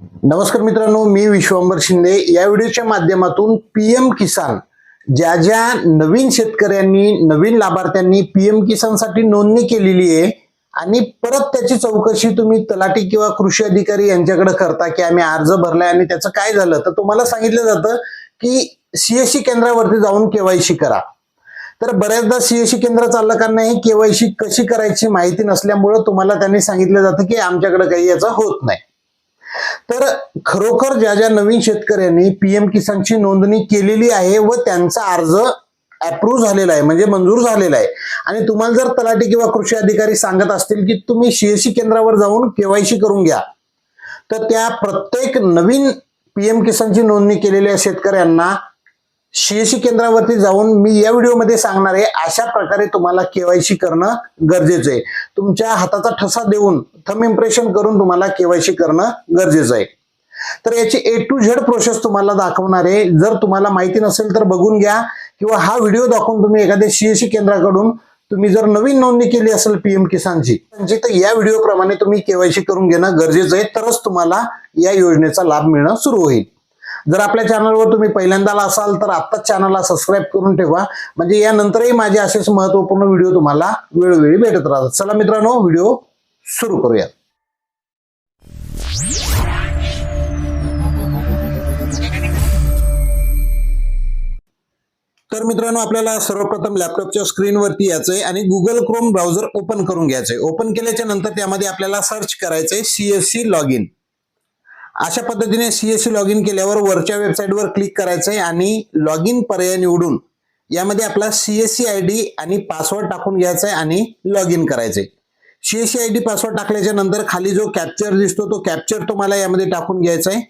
नमस्कार मित्रांनो, मी विश्वंभर शिंदे. या व्हिडिओच्या माध्यमातून पीएम किसान ज्या ज्या नवीन शेतकऱ्यांनी नवीन लाभार्थ्यांनी पीएम किसानसाठी नोंदणी केलेली आहे आणि परत त्याची चौकशी तुम्ही तलाठी किंवा कृषी अधिकारी यांच्याकडे करता की आम्ही अर्ज भरलाय आणि त्याचं काय झालं, तर तुम्हाला सांगितलं जातं की सीएससी केंद्रावरती जाऊन केवायसी करा. तर बऱ्याचदा सीएससी केंद्र चालकांना ही केवायसी कशी करायची माहिती नसल्यामुळे तुम्हाला त्यांनी सांगितलं जातं की आमच्याकडे काही याचं होत नाही. तर खरोखर ज्या ज्या नवीन शेतकऱ्यांनी पीएम किसानची नोंदणी केलेली आहे व त्यांचा अर्ज अप्रूव्ह झालेला आहे म्हणजे मंजूर झालेला आहे आणि तुम्हाला जर तलाठी किंवा कृषी अधिकारी सांगत असतील की तुम्ही सीएससी केंद्रावर जाऊन केवायसी करून घ्या, तर त्या प्रत्येक नवीन पीएम किसानची नोंदणी केलेल्या शेतकऱ्यांना सीएससी केंद्रावरती जाऊन मी या व्हिडिओमध्ये सांगणार आहे अशा प्रकारे तुम्हाला केवायसी करणं गरजेचं आहे. तुमच्या हाताचा ठसा देऊन थंब इम्प्रेशन करून तुम्हाला केवायसी करणं गरजेचं आहे. तर याची A to Z प्रोसेस तुम्हाला दाखवणार आहे. जर तुम्हाला माहिती नसेल तर बघून घ्या किंवा हा व्हिडिओ दाखवून तुम्ही एखाद्या सीएससी केंद्राकडून तुम्ही जर नवीन नोंदणी केली असेल पीएम किसानची तर या व्हिडिओ प्रमाणे तुम्ही केवायसी करून घेणं गरजेचं आहे, तरच तुम्हाला या योजनेचा लाभ मिळणं सुरू होईल. जर आपल्या चॅनलवर तुम्ही पहिल्यांदा असाल तर आत्ताच चॅनलला सबस्क्राईब करून ठेवा, म्हणजे यानंतरही माझे असेच महत्त्वपूर्ण व्हिडिओ तुम्हाला वेळोवेळी भेटत राहतात. चला मित्रांनो, व्हिडिओ सुरू करूया. तर मित्रांनो, आपल्याला सर्वप्रथम लॅपटॉपच्या स्क्रीनवरती यायचंय आणि गुगल क्रोम ब्राउझर ओपन करून घ्यायचंय. ओपन केल्याच्या नंतर त्यामध्ये आपल्याला सर्च करायचंय सीएससी लॉग इन. अशा पद्धतीने सीएससी लॉग इन केल्यावर वरच्या वेबसाईटवर क्लिक करायचंय आणि लॉग इन पर्याय निवडून यामध्ये आपला सीएससी आयडी आणि पासवर्ड टाकून घ्यायचा आहे आणि लॉग इन करायचंय. सीएससी आयडी पासवर्ड टाकल्याच्या नंतर खाली जो कॅप्चर दिसतो तो कॅप्चर तुम्हाला यामध्ये टाकून घ्यायचा आहे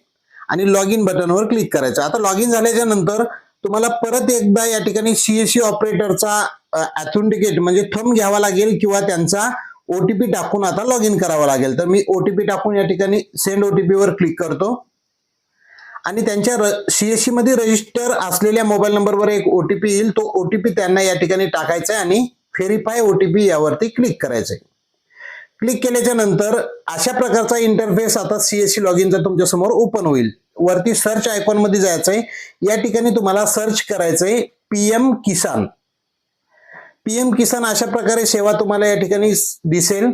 आणि लॉग इन बटनवर क्लिक करायचं. आता लॉग इन झाल्याच्या नंतर तुम्हाला परत एकदा या ठिकाणी सीएससी ऑपरेटरचा ऑथेंटिकेट म्हणजे थंब घ्यावा लागेल किंवा त्यांचा ओटीपी टाकून आता लॉग इन करावं लागेल. तर मी ओटीपी टाकून या ठिकाणी सेंड ओटीपी वर क्लिक करतो आणि त्यांच्या सीएससी मध्ये रजिस्टर असलेल्या मोबाईल नंबरवर एक ओटीपी येईल. तो ओटीपी त्यांना या ठिकाणी टाकायचा आहे आणि व्हेरीफाय ओटीपी यावरती क्लिक करायचंय. क्लिक केल्याच्या नंतर अशा प्रकारचा इंटरफेस आता सीएससी लॉग इनचा तुमच्या समोर ओपन होईल. वरती सर्च आयकॉन मध्ये जायचंय. या ठिकाणी तुम्हाला सर्च करायचंय पीएम किसान. पीएम किसान अशा प्रकारे सेवा तुम्हाला या ठिकाणी दिसेल,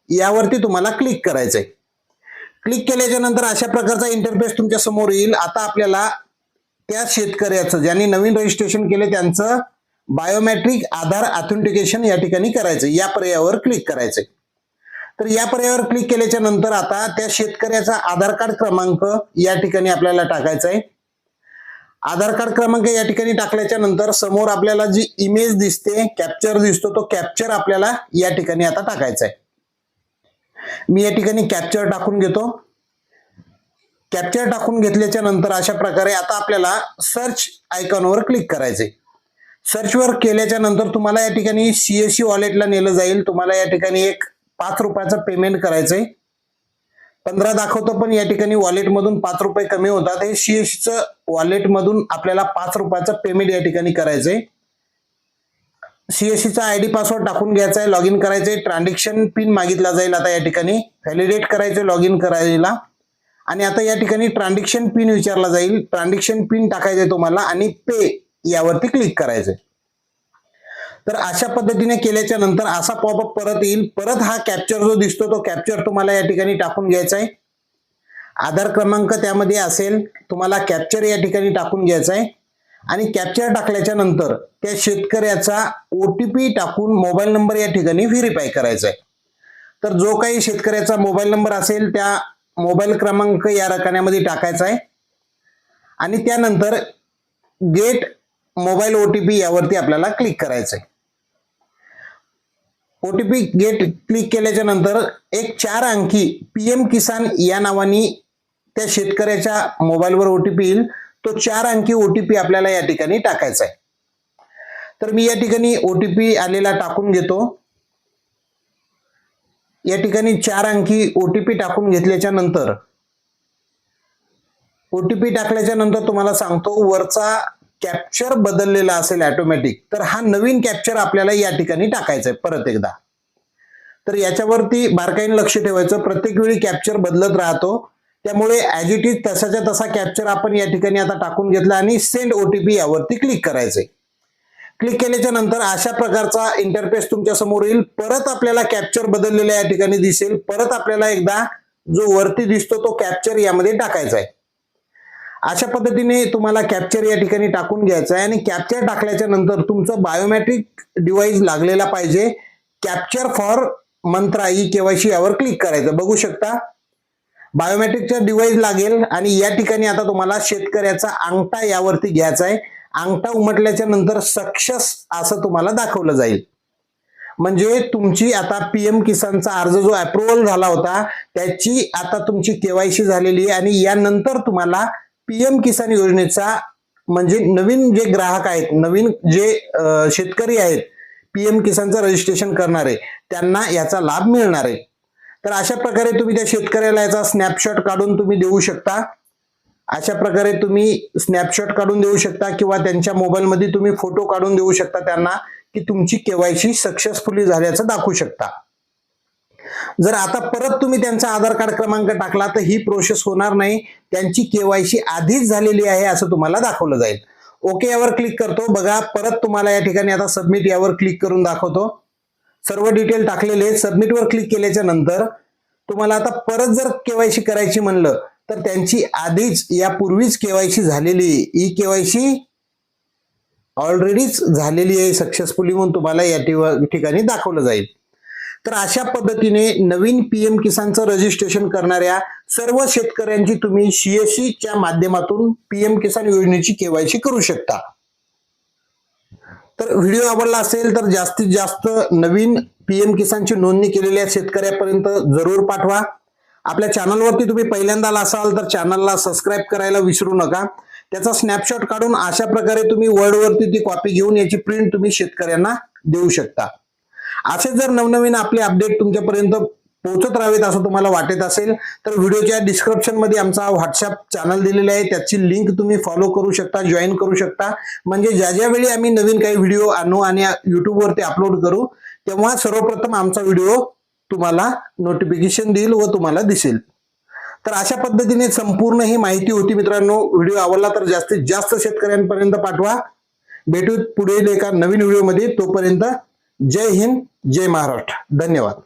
यावरती तुम्हाला क्लिक करायचंय. क्लिक केल्याच्या नंतर अशा प्रकारचा इंटरफेस तुमच्या समोर येईल. आता आपल्याला त्या शेतकऱ्याचं ज्यांनी नवीन रजिस्ट्रेशन केले त्यांचं बायोमेट्रिक आधार ऑथेंटिकेशन या ठिकाणी करायचं. या पर्यायावर क्लिक करायचंय. तर या पर्यायावर क्लिक केल्याच्या नंतर आता त्या शेतकऱ्याचा आधार कार्ड क्रमांक या ठिकाणी आपल्याला टाकायचा आहे. आधार कार्ड क्रमांक या ठिकाणी टाकल्याच्या नंतर समोर आपल्याला जी इमेज दिसते, कॅप्चर दिसतो, तो कॅप्चर आपल्याला या ठिकाणी आता टाकायचा आहे. मी या ठिकाणी कॅप्चर टाकून घेतो. कॅप्चर टाकून घेतल्याच्या नंतर अशा प्रकारे आता आपल्याला सर्च आयकॉनवर क्लिक करायचे. सर्च वर केल्याच्या नंतर तुम्हाला या ठिकाणी सीएससी वॉलेटला नेलं जाईल. तुम्हाला या ठिकाणी एक 5 रुपयाचं पेमेंट करायचंय. 15 दाखवतो पण या ठिकाणी वॉलेट मधून 5 रुपये कमी होतात. हे सीएससीचं वॉलेट मधून आपल्याला 5 रुपयाचं पेमेंट या ठिकाणी करायचंय. सीएससीचा आयडी पासवर्ड टाकून घ्यायचा आहे, लॉग इन करायचंय. ट्रान्झॅक्शन पिन मागितला जाईल आता या ठिकाणी व्हॅलिडेट करायचं लॉग इन करायला आणि आता या ठिकाणी ट्रान्झॅक्शन पिन विचारला जाईल. ट्रान्झॅक्शन पिन टाकायचंय तुम्हाला आणि पे यावरती क्लिक करायचंय. तर अशा पद्धतीने केल्याच्या नंतर असा पॉपअप परत येईल. परत हा कॅप्चर जो दिसतो तो कॅप्चर तुम्हाला या ठिकाणी टाकून घ्यायचा आहे. आधार क्रमांक त्यामध्ये असेल, तुम्हाला कॅप्चर या ठिकाणी टाकून घ्यायचा आहे आणि कॅप्चर टाकल्याच्या नंतर त्या शेतकऱ्याचा ओटीपी टाकून मोबाईल नंबर या ठिकाणी व्हेरीफाय करायचा आहे. तर जो काही शेतकऱ्याचा मोबाईल नंबर असेल त्या मोबाईल क्रमांक या रकान्यामध्ये टाकायचा आहे आणि त्यानंतर गेट मोबाईल ओटीपी यावरती आपल्याला क्लिक करायचं आहे. ओटीपी गेट क्लिक केल्याच्या नंतर एक 4 अंकी पीएम किसान या नावाने त्या शेतकऱ्याच्या मोबाईलवर ओटीपी येईल. तो 4 अंकी ओटीपी आपल्याला या ठिकाणी टाकायचा आहे. तर मी या ठिकाणी ओटीपी आलेला टाकून घेतो. या ठिकाणी 4 अंकी ओटीपी टाकून घेतल्याच्या नंतर ओटीपी टाकल्याच्या नंतर तुम्हाला सांगतो वरचा कॅप्चर बदललेला असेल ऑटोमॅटिक, तर हा नवीन कॅप्चर आपल्याला या ठिकाणी टाकायचा आहे परत एकदा. तर याच्यावरती बारकाईने लक्ष ठेवायचं, प्रत्येक वेळी कॅप्चर बदलत राहतो. त्यामुळे ऍज इट इज तसाच्या तसा कॅप्चर आपण या ठिकाणी आता टाकून घेतला आणि सेंड ओटीपी यावरती क्लिक करायचंय. क्लिक केल्याच्या नंतर अशा प्रकारचा इंटरफेस तुमच्या समोर येईल. परत आपल्याला कॅप्चर बदललेला या ठिकाणी दिसेल. परत आपल्याला एकदा जो वरती दिसतो तो कॅप्चर यामध्ये टाकायचा आहे. अशा पद्धतीने तुम्हाला कॅप्चर या ठिकाणी टाकून घ्यायचा आहे आणि कॅप्चर टाकल्याच्या नंतर तुमचं बायोमेट्रिक डिव्हाइस लागलेला पाहिजे. Capture for Mantra e KYC यावर क्लिक करायचं. बघू शकता बायोमेट्रिकचा डिव्हाइस लागेल आणि या ठिकाणी आता तुम्हाला शेतकऱ्याचा अंगठा यावरती घ्यायचा आहे. अंगठा उमटल्याच्या नंतर सक्सेस असं तुम्हाला दाखवलं जाईल. म्हणजे तुमची आता पीएम किसानचा अर्ज जो अप्रुव्हल झाला होता त्याची आता तुमची केवायसी झालेली आहे आणि यानंतर तुम्हाला पीएम किसान योजनेचा म्हणजे नवीन जे ग्राहक आहेत, नवीन जे शेतकरी आहेत पीएम किसानचं रजिस्ट्रेशन करणारे त्यांना याचा लाभ मिळणार आहे. तर अशा प्रकारे तुम्ही त्या शेतकऱ्याला याचा स्नॅपशॉट काढून तुम्ही देऊ शकता. अशा प्रकारे तुम्ही स्नॅपशॉट काढून देऊ शकता किंवा त्यांच्या मोबाईलमध्ये तुम्ही फोटो काढून देऊ शकता त्यांना की तुमची केवायसी सक्सेसफुली झाल्याचं दाखवू शकता. जर आता परत तुम्ही त्यांचा आधार कार्ड क्रमांक टाकला तर ही प्रोसेस होणार नाही. त्यांची केवायसी आधीच झालेली आहे असं तुम्हाला दाखवलं जाईल. ओके यावर क्लिक करतो. बघा परत तुम्हाला या ठिकाणी आता सबमिट यावर क्लिक करून दाखवतो. सर्व डिटेल टाकलेले सबमिटवर क्लिक केल्याच्या नंतर तुम्हाला आता परत जर केवायसी करायची म्हणलं तर त्यांची आधीच यापूर्वीच केवायसी झालेली ई केवायसी ऑलरेडीच झालेली आहे सक्सेसफुली म्हणून तुम्हाला या ठिकाणी दाखवलं जाईल. तर अशा पद्धतीने नवीन पीएम किसानचं रजिस्ट्रेशन करणाऱ्या सर्व शेतकऱ्यांची तुम्ही सीएससी च्या माध्यमातून पीएम किसान योजनेची केवायसी करू शकता. तर व्हिडिओ आवडला असेल तर जास्तीत जास्त नवीन पीएम किसानची नोंदणी केलेल्या शेतकऱ्यापर्यंत जरूर पाठवा. आपल्या चॅनलवरती तुम्ही पहिल्यांदा असाल तर चॅनलला सबस्क्राईब करायला विसरू नका. त्याचा स्नॅपशॉट काढून अशा प्रकारे तुम्ही वर्डवरती ती कॉपी घेऊन याची प्रिंट तुम्ही शेतकऱ्यांना देऊ शकता. असे जर नवनवीन आपले अपडेट तुमच्यापर्यंत पोहोचत राहावेत असं तुम्हाला वाटत असेल तर व्हिडिओच्या डिस्क्रिप्शन मध्ये आमचा व्हॉट्सअप चॅनल दिलेला आहे. त्याची लिंक तुम्ही फॉलो करू शकता, जॉईन करू शकता. म्हणजे ज्या वेळी आम्ही नवीन काही व्हिडिओ आणू आणि युट्यूबवरती अपलोड करू तेव्हा सर्वप्रथम आमचा व्हिडिओ तुम्हाला नोटिफिकेशन देईल व तुम्हाला दिसेल. तर अशा पद्धतीने संपूर्ण ही माहिती होती मित्रांनो. व्हिडिओ आवडला तर जास्तीत जास्त शेतकऱ्यांपर्यंत पाठवा. भेटू पुढील एका नवीन व्हिडिओमध्ये. तोपर्यंत जय हिंद, जय महाराष्ट्र. धन्यवाद.